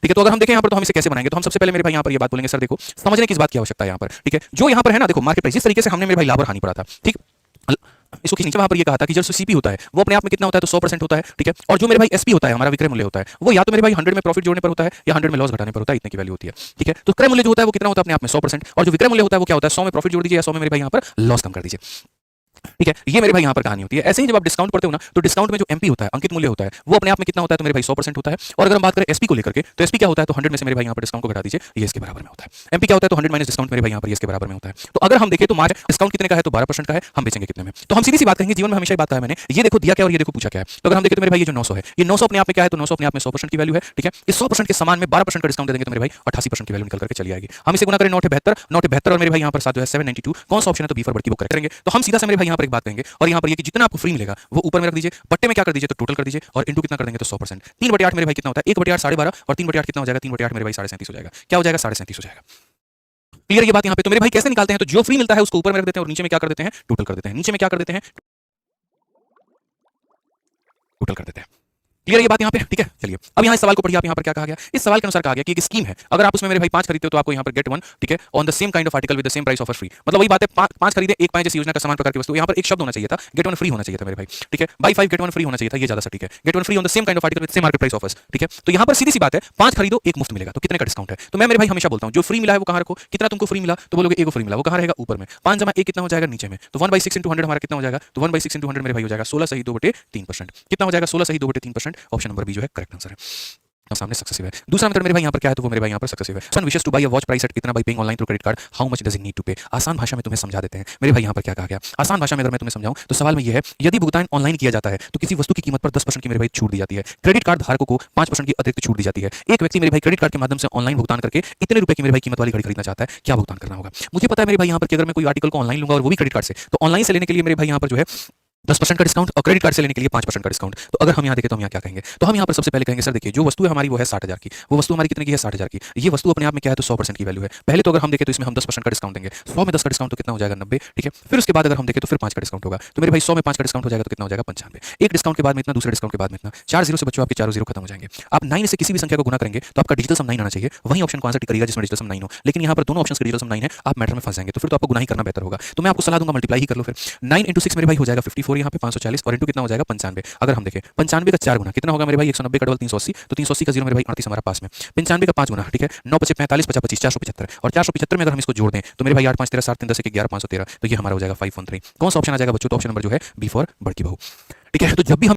ठीक है। तो अगर हम देखें यहाँ पर तो हम इसे कैसे बनाएंगे, तो हम सबसे पहले मेरे भाई यहाँ पर ये बात बोलेंगे, सर देखो समझने की इस बात की आवश्यकता है यहाँ पर, ठीक है। जो यहाँ पर है ना, देखो मार्केट प्राइस जिस तरीके से हमने मेरे भाई लाभ और हानि पढ़ा था, ठीक, इसको नीचे वहां पर ये कहा था कि जो सीपी होता है वो अपने आप में कितना होता है, तो 100% होता है, ठीक है। और जो मेरे भाई एसपी होता है, हमारा विक्रय मूल्य होता है, वो या तो मेरे भाई 100 में प्रॉफिट जोड़ने पर होता है या 100 में लॉस घटाने पर होता है, इतने की वैल्यू होती है, ठीक है। तो क्रय मूल्य जो होता है वो कितना होता है, अपने आप में 100%, और जो विक्रय मूल्य होता है वो क्या होता है, 100 में प्रॉफिट जोड़ दीजिए या 100 में मेरे भाई यहाँ पर लॉस कम कर दीजिए, ठीक है। ये मेरे भाई यहाँ पर कहानी होती है। ऐसे ही जब आप डिस्काउंट पढ़ते हो ना, तो डिस्काउंट में जो एमपी होता है, अंकित मूल्य होता है, वो अपने आप में कितना होता है, तो मेरे भाई 100% होता है। और अगर हम बात करें एसपी को लेकर के, तो एसपी क्या होता है, तो 100 में से मेरे भाई यहाँ पर डिस्काउंट को घटा दीजिए, ये इसके बराबर में होता है। एमपी क्या होता है, तो 100 माइनस डिस्काउंट मेरे भाई यहाँ पर इसके बराबर में होता है। तो अगर हम देखें तो मार्जिन डिस्काउंट कितने का है, तो 12% का है, हम बेचेंगे कितने में। तो हम सीधी सी बात कहेंगे, जीवन में हमेशा बात कहा है मैंने, ये देखो दिया क्या और ये देखो पूछा क्या है। तो अगर हम देखें तो मेरे भाई ये जो 900 है, ये 900 अपने आप में क्या है, तो 900 अपने आप में 100% की वैल्यू है, ठीक है। इस 100% के समान में 12% का डिस्काउंट दे देंगे तो मेरे भाई 88% की वैल्यू निकल करके चली आएगी। हम इसे गुना करें 972 और मेरे भाई यहाँ पर साथ जो है 792, कौन सा ऑप्शन है, तो बी फॉर बर्ड की वो करेक्ट करेंगे। तो हम सीधा से मेरे भाई यहाँ पर एक बात कहेंगे, और यहाँ पर ये कि जितना आपको फ्री मिलेगा वो ऊपर में रख दीजिए, बट्टे में क्या कर दीजिए, तो टोटल कर दीजिए, और इंटू कितना कर देंगे, तो 100%। 3/8 मेरे भाई कितना होता है, 1/8 12.5, और 3/8 कितना हो जाएगा, 3/8 मेरे भाई 37.5 हो जाएगा। क्या हो जाएगा, 37.5 हो जाएगा। क्लियर ये बात यहाँ पे। तो मेरे भाई कैसे निकालते हैं, तो जो फ्री मिलता है उसको ऊपर में रख देते हैं और नीचे में क्या कर देते हैं, टोटल कर देते हैं, नीचे में क्या कर देते हैं, टोटल कर देते हैं। क्लियर ये बात यहाँ पे, ठीक है। चलिए अब यहाँ इस सवाल को पढ़िए, आप यहाँ पर क्या कहा गया, इस सवाल के अनुसार कहा गया कि एक स्कीम है, अगर आप उसमें मेरे भाई 5 खरीदते हो तो आपको यहाँ पर गेट 1, ठीक है, on the same kind of article with the same price offer free. मतलब वही बात है, 5 खरीदे 1 पाए जैसी योजना का समान प्रकार की वस्तु। यहाँ पर एक शब्द होना चाहिए था, गेट 1 फ्री होना चाहिए था मेरे भाई, ठीक है। बाई 5 गेट 1 फ्री होना चाहिए था, ये ज्यादा सटीक है। Get 1 free on the same kind of article with same market price offers, ठीक है। तो यहाँ पर सीधी सी बात है, 5 खरीदो 1 मुफ्त मिलेगा, तो कितने का डिस्काउंट है। तो मैं मेरे भाई हमेशा बोलता हूँ, जो फ्री मिला है वो कहाँ रखो, कितना तुमको फ्री मिला, तो बोलोगे 1 फ्री मिला, वो कहाँ रहेगा, ऊपर में। 5 जमा 1 कितना हो जाएगा, नीचे में। तो 1/6 × 100 हमारा कितना हो जाएगा, तो 1/6 × 100 मेरे भाई हो जाएगा 16 सही 2/3%। कितना हो जाएगा, 16 सही 2/3%। ऑप्शन नंबर बी जो है करेक्ट आंसर है, सामने सक्सेसिव है। दूसरा मेथड मेरे भाई यहाँ पर क्या है, तो वो मेरे भाई यहाँ पर सक्सेसिव है। Son wishes to buy a watch price at कितना by paying online through credit card, how much does it need to pay. आसान भाषा में तुम्हें समझा देते हैं मेरे भाई यहाँ पर क्या कहा गया। आसान भाषा में अगर मैं तुम्हें समझाऊं तो सवाल में ये है, यदि भुगतान ऑनलाइन किया जाता है तो किसी वस्तु की कीमत पर 10% की मेरे भाई छूट दी जाती है। क्रेडिट कार्ड धारकों को 5% की अतिरिक्त छूट दी जाती है। एक व्यक्ति मेरे भाई क्रेडिट कार्ड के माध्यम से ऑनलाइन भुगतान करके इतने रुपए की मेरे भाई कीमत वाली घड़ी खरीदना चाहता है, क्या भुगतान करना होगा। मुझे पता है मेरे भाई यहाँ पर कि अगर मैं कोई आर्टिकल को ऑनलाइन लूंगा और वो भी क्रेडिट कार्ड से, तो ऑनलाइन से लेने के लिए मेरे भाई यहाँ पर जो है 10% का डिस्काउंट, और क्रेडिट कार्ड से लेने के लिए 5% का डिस्काउंट। तो अगर हम यहाँ देखें तो हम यहाँ क्या कहेंगे, तो हम यहाँ पर सबसे पहले कहेंगे, सर देखिए जो वस्तु है हमारी वो है 60,000 की, वो वस्तु हमारी कितने की है, 60,000 की। ये वस्तु अपने आप में क्या है, तो 100% की वैल्यू है। पहले तो अगर हम देखें तो इसमें हम 10% का डिस्काउंट देंगे, 100 में 10 का डिस्काउंट तो कितना हो जाएगा, 90, ठीक है। फिर उसके बाद अगर हम देखें तो फिर 5 का डिस्काउंट होगा, तो मेरे भाई 100 में 5 का डिस्काउंट हो जाएगा तो कितना हो जाएगा, 95। एक डिस्काउंट के बाद में इतना, दूसरे डिस्काउंट के बाद में इतना, 4 जीरो से बच्चों आपके 4 जीरो खत्म हो जाएंगे। आप 9 से किसी भी संख्या को गुना करेंगे तो आपका डिजिटल सम 9 आना चाहिए, वही ऑप्शन को आंसर टिक करेगा जिसमें डिजिटल सम 9 हो। लेकिन यहाँ पर दोनों ऑप्शन के डिजिटल सम 9 है, आप मैटर में फंस जाएंगे, तो फिर तो आपको गुना ही करना बेहतर होगा। तो मैं आपको सलाह दूंगा मल्टीप्लाई ही कर लो फिर। 9 × 6 मेरे भाई हो जाएगा 54, यहाँ पे 540, और इंटू कितना हो जाएगा 95। अगर हम देखें 95 का 4 गुना कितना होगा मेरे भाई, 190 का डबल 380, तो 380 का 0 मेरे भाई 38 हमारा पास में। 95 का 5 गुना, ठीक है, 9 × 5 = 45, 50 × 25 = 475, और 475 में अगर हम इसको जोड़ दें तो मेरे भाई 8 5 13 7 3 10 11 513, तो ये हमारा हो जाएगा 513। कौन सा ऑप्शन आ जाएगा बच्चों, तो ऑप्शन नंबर जो है बी फॉर बड़ की बहू, ठीक है। तो जब भी हम